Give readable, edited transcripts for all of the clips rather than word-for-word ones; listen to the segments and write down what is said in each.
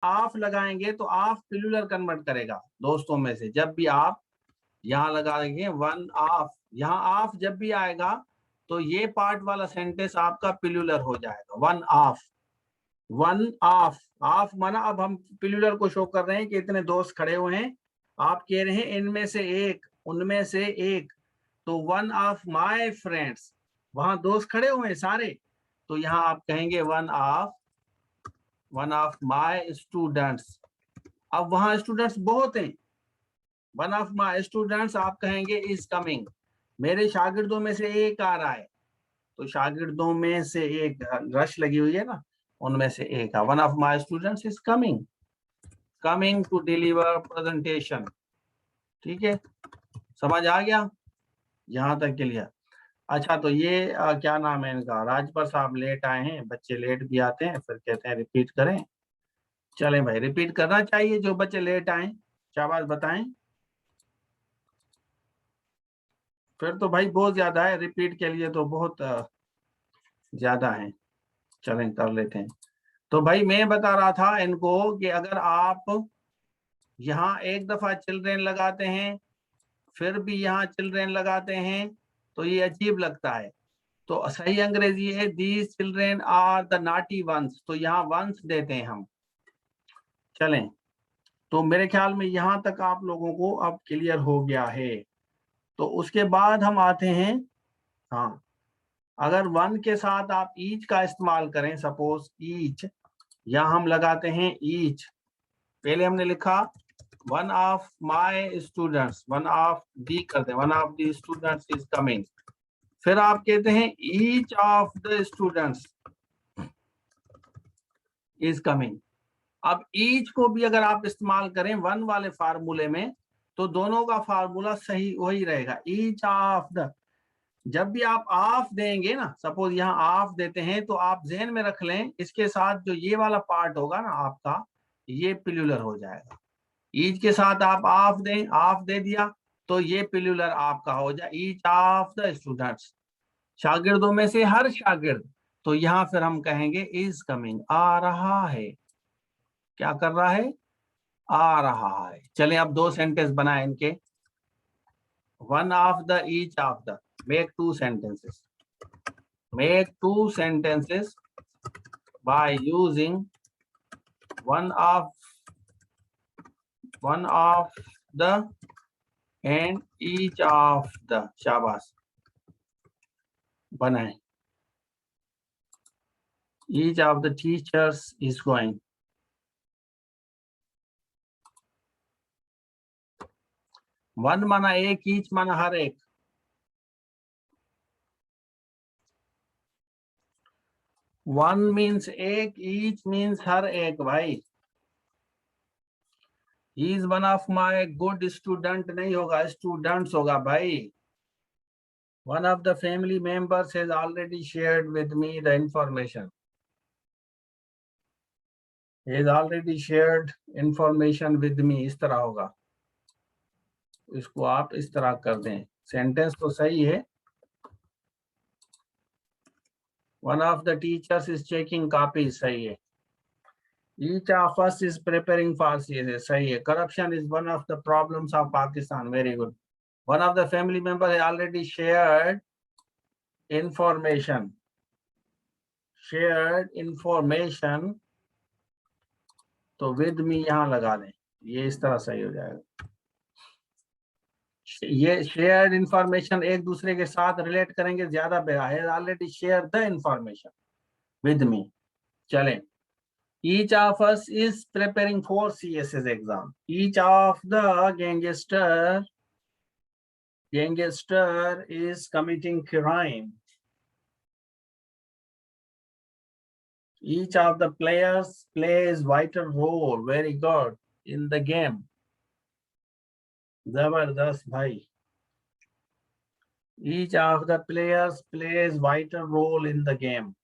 Of लगाएंगे तो of plural convert करेगा दोस्तों में से। जब भी आप यहाँ लगाएंगे वन ऑफ, यहाँ ऑफ जब भी आएगा तो ये पार्ट वाला सेंटेंस आपका प्लूरल हो जाएगा, one of. One of, of माना अब हम प्लूरल को शो कर रहे हैं कि इतने दोस्त खड़े हुए हैं, आप कह रहे हैं इनमें से एक, उनमें से एक, तो वन ऑफ माय फ्रेंड्स, वहां दोस्त खड़े हुए हैं सारे, तो यहाँ आप कहेंगे वन ऑफ माय स्टूडेंट्स। अब वहां स्टूडेंट्स बहुत हैं, वन ऑफ माय स्टूडेंट्स आप कहेंगे इज कमिंग, मेरे शागिर्दों में से एक आ रहा है, तो शागिर्दों में से एक, रश लगी हुई है ना, उनमें से एक, one of my students is coming to deliver presentation. ठीक है, समझ आ गया यहाँ तक क्लियर? अच्छा, तो ये क्या नाम है इनका, राजपर साहब लेट आए हैं, बच्चे लेट भी आते हैं फिर कहते हैं रिपीट करें। चलें भाई, रिपीट करना चाहिए जो बच्चे लेट आए, शाबाश बताएं। फिर तो भाई बहुत ज्यादा है, रिपीट के लिए तो बहुत ज्यादा है। चलें कर लेते हैं। तो भाई मैं बता रहा था इनको कि अगर आप यहाँ एक दफा चिल्ड्रेन लगाते हैं फिर भी यहाँ चिल्ड्रेन लगाते हैं तो ये अजीब लगता है। तो सही अंग्रेजी है these children are the naughty ones, तो यहाँ वंस देते हैं हम। चलें, तो मेरे ख्याल में यहाँ तक आप लोगों को अब क्लियर हो गया है। तो उसके बाद हम आते हैं, हाँ, अगर वन के साथ आप ईच का इस्तेमाल करें, सपोज ईच, यहाँ हम लगाते हैं ईच। पहले हमने लिखा one of my students, one of the करते हैं, one of the students is coming, फिर आप कहते हैं each of the students is coming. अब ईच को भी अगर आप इस्तेमाल करें वन वाले फार्मूले में तो दोनों का फार्मूला सही वही रहेगा, ईच ऑफ द। जब भी आप ऑफ देंगे ना, सपोज यहाँ ऑफ देते हैं, तो आप ध्यान में रख लें इसके साथ जो ये वाला पार्ट होगा ना आपका, ये प्लूरल हो जाएगा। ईच के साथ आप ऑफ दें, ऑफ दे दिया तो ये प्लूरल आपका हो जाए ईच ऑफ द स्टूडेंट्स, शागिर्दों में से हर शागिर्द। तो यहाँ फिर हम कहेंगे इज कमिंग, आ रहा है। क्या कर रहा है? आ रहा है। चलें अब दो सेंटेंस बनाए इनके, one of the, each of the. Make two sentences, make two sentences by using one of the and each of the। शाबाश, बनाए। each of the teachers is going, one माना एक, ईच माना हर एक। वन मीन्स एक, each means हर एक भाई। He is one of my good student नहीं होगा, स्टूडेंट्स होगा भाई। One of the family members has already shared with me the information, has already shared information with me, इस तरह होगा। इसको आप इस तरह कर दें, सेंटेंस तो सही है। One of the teachers is checking copy, सही है। Each of us is preparing for CSA, सही है। Corruption is one of the problems of Pakistan, very good. One of the family members has already shared information, तो with me यहाँ लगा दें, ये इस तरह सही हो जाएगा। ये शेयर्ड इंफॉर्मेशन एक दूसरे के साथ रिलेट करेंगे ज्यादा बेहतर है, already share the information with me. चलें, each of us is preparing for CSS exam. Each of the gangster is committing crime. Each of the players plays vital role, very good, in the game. Zabardast bhai. Each of the players plays vital role in the game.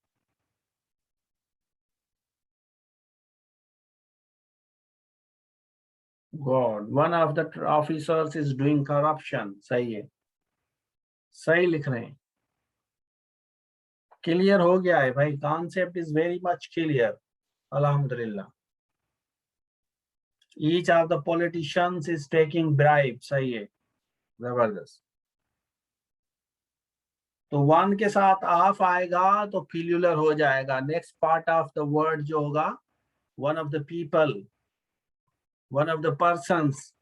God, one of the officers is doing corruption. सही है, सही लिख रहे हैं। Clear हो गया है भाई, concept is very much clear, अल्हम्दुलिल्लाह। Each of the politicians is taking bribe. सही है, जबरदस्त। तो वन के साथ ऑफ आएगा तो फिल्यूलर हो जाएगा। Next part of the word जो होगा, one of the people, one of the persons,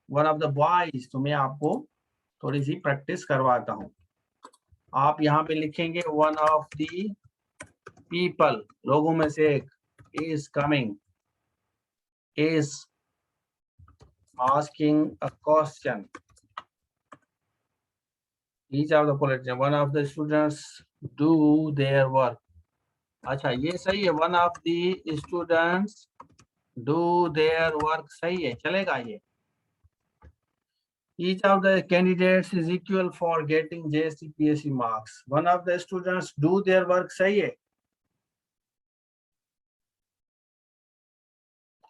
one of the boys. तो मैं आपको थोड़ी सी प्रैक्टिस करवाता हूं। आप यहाँ पे लिखेंगे वन ऑफ द पीपल, लोगों में से एक, is coming, is asking a question. Each of the politicians, one of the students do their work. अच्छा ये सही है, one of the students do their work, सही है, चलेगा ये। Each of the candidates is equal for getting JSC PSC marks. One of the students do their work, सही है,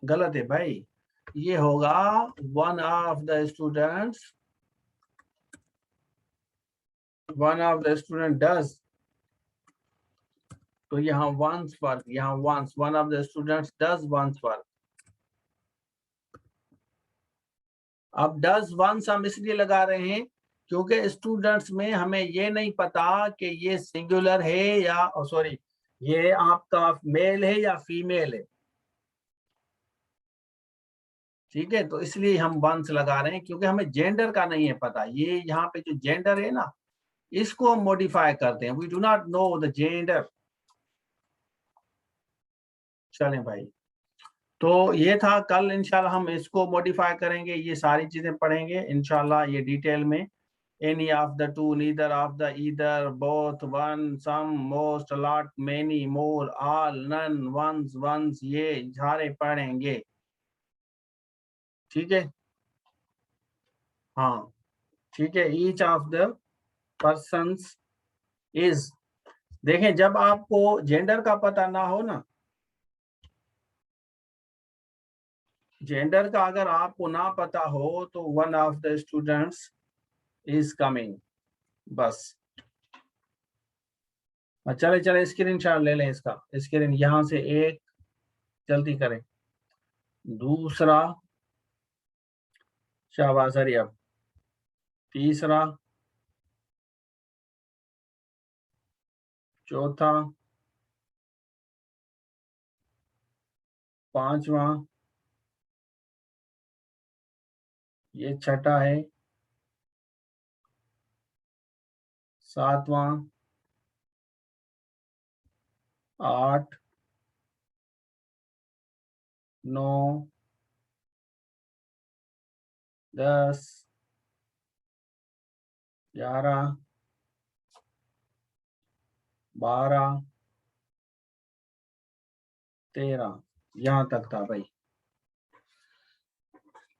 गलत है भाई। ये होगा one of the students, one of the student does, तो यहाँ once वर्क, यहाँ once, one of the students does once work. अब does once हम इसलिए लगा रहे हैं क्योंकि स्टूडेंट्स में हमें ये नहीं पता कि ये सिंगुलर है या सॉरी ये आपका मेल है या फीमेल है, ठीक है। तो इसलिए हम वंस लगा रहे हैं क्योंकि हमें जेंडर का नहीं है पता। ये यहाँ पे जो जेंडर है ना, इसको हम मॉडिफाई करते हैं। We do not know the gender. चलें भाई, तो ये था। कल इंशाल्लाह हम इसको मॉडिफाई करेंगे, ये सारी चीजें पढ़ेंगे इंशाल्लाह ये डिटेल में। Any of the two, neither of the, either, both, one, some, most, a lot, many, more, all, none, once, ये सारे पढ़ेंगे, ठीक है। हाँ ठीक है। each of the persons is, देखें जब आपको जेंडर का पता ना हो ना, जेंडर का अगर आपको ना पता हो तो one of the students is coming, बस। चले स्क्रीनशॉट ले लें इसका, स्क्रीन यहां से एक जल्दी करें, दूसरा, शाबाश अब तीसरा, चौथा, पांचवा, ये छठा है, सातवां, 8, 9, 10, 11, 12, 13, यहाँ तक था भाई।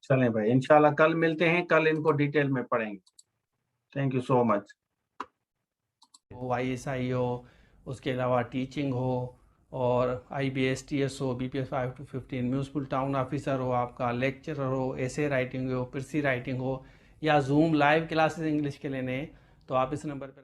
चलें भाई, इंशाल्लाह कल मिलते हैं, कल इनको डिटेल में पढ़ेंगे। Thank you so much. YSI हो, उसके अलावा टीचिंग हो, और IBS TS हो, BPS 5 to 15, municipal town officer हो, आपका लेक्चरर हो, एसे राइटिंग हो, प्रिसी राइटिंग हो, या जूम लाइव क्लासेस इंग्लिश के लेने, तो आप इस नंबर पर